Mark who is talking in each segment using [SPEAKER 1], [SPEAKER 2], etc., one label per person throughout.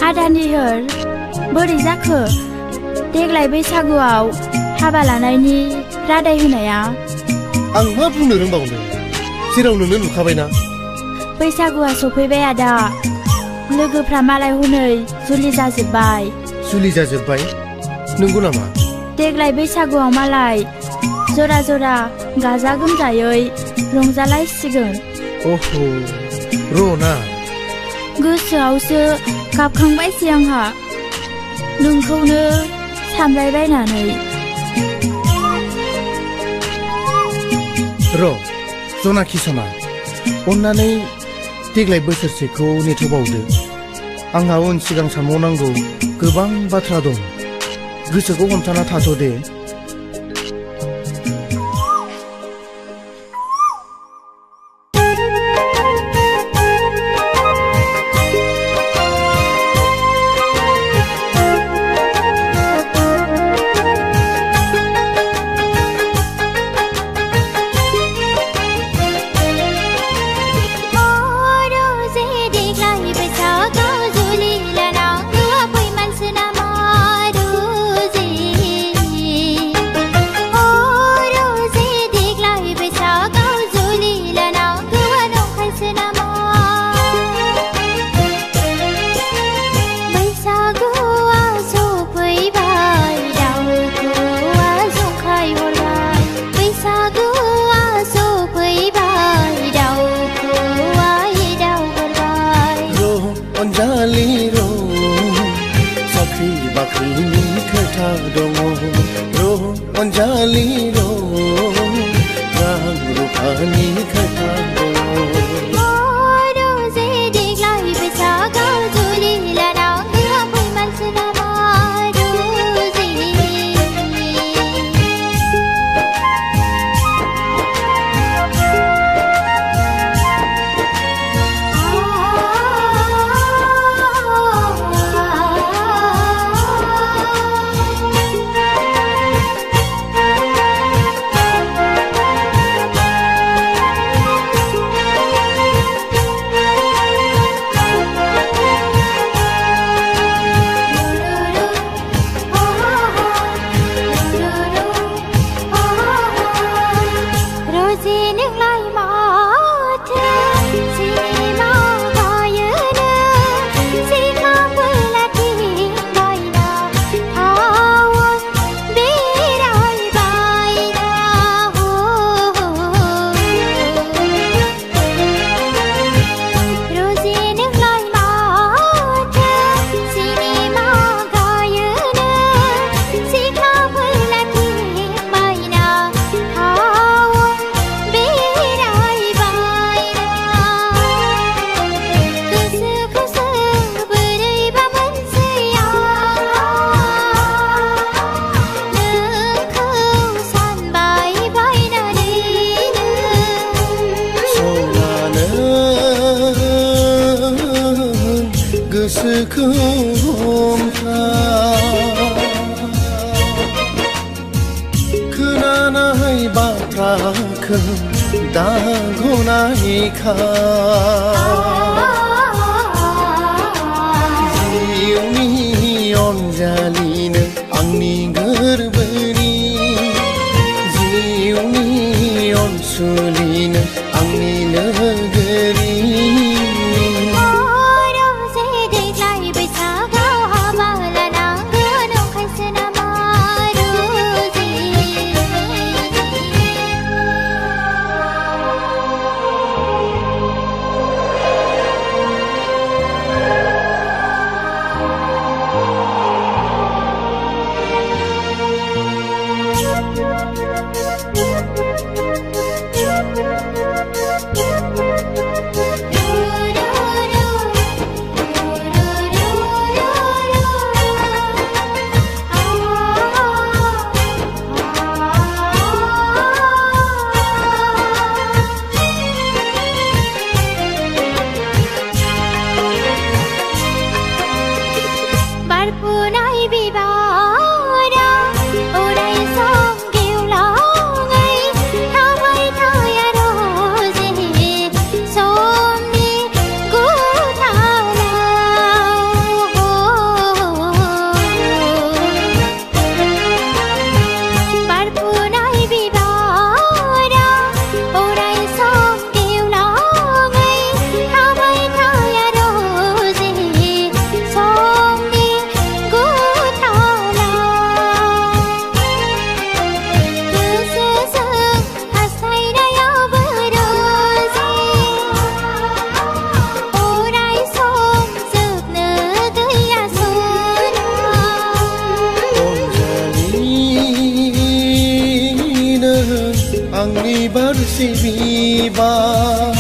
[SPEAKER 1] आदानिहर बोरै जाखो देग्लाय बैसागुआव हाबा लानायनि रादाय होनाया
[SPEAKER 2] आं मा बुंनो रोंबावनो जेराव नोंनो नुखाबायना
[SPEAKER 1] बैसागुआ सफैबाय आदा लोगोफ्रा मालाय हनै जुलि जाजोब्बाय
[SPEAKER 2] नंगौ नामा
[SPEAKER 1] देग्लाय बैसागुआव मालाय जरा जरा गाजा गोमजायै रंजालायसिगोन
[SPEAKER 2] ओहो रना
[SPEAKER 1] गोसोआवसो गाबखांबायसै आंहा नोंखौनो सानबायबायनानै
[SPEAKER 2] जनाखि सना अन्नानै देग्लाय बोसोरसेखौ नेथ'बावदो आंहा उन सिगां सानबावनांगौ गोबां बाथ्रा दं गोसोखौ हमथाना थाथ' दे आंनि बारसे बिबार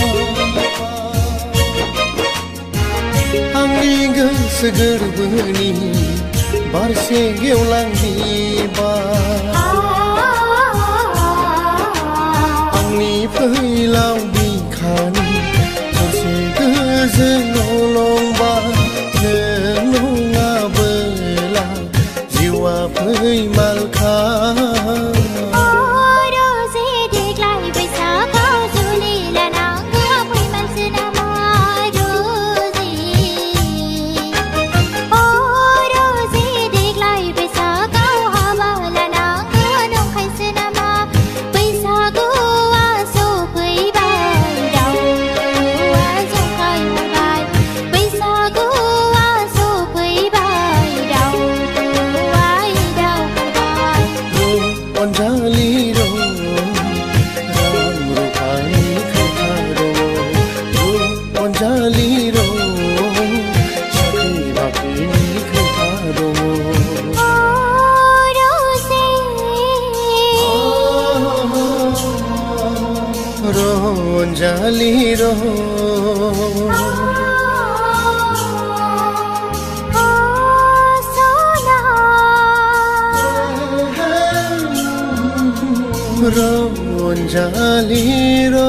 [SPEAKER 2] आंनि गोसो गोरबोनि बारसे गेवलां बिबार आंनि फैलाव बिखानि थरसे गोजोन अलंबार नों नङाबोला जिउआ फैमालखा Ronjaliro Ronjaliro